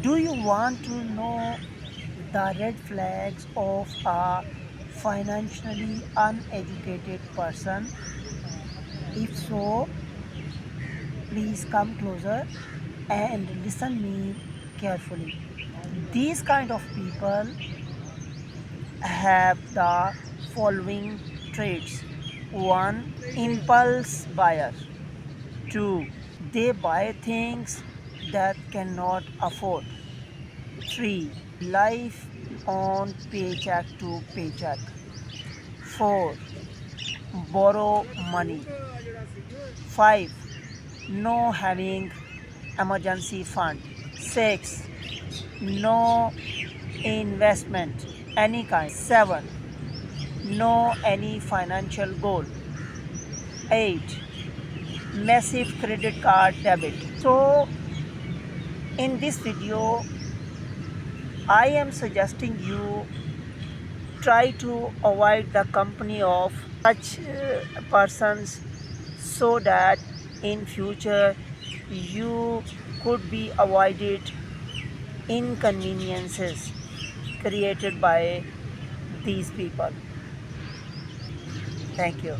Do you want to know the red flags of a financially uneducated person? If so, please come closer and listen me carefully. These kind of people have the following traits. 1. Impulse buyer. 2. They buy things that cannot afford. 3. Life on paycheck to paycheck. 4. Borrow money. 5. No having emergency fund. 6. No investment any kind. 7. No any financial goal. 8. Massive credit card debit. So in this video I am suggesting you try to avoid the company of such persons so that in future you could be avoided inconveniences created by these people. Thank you.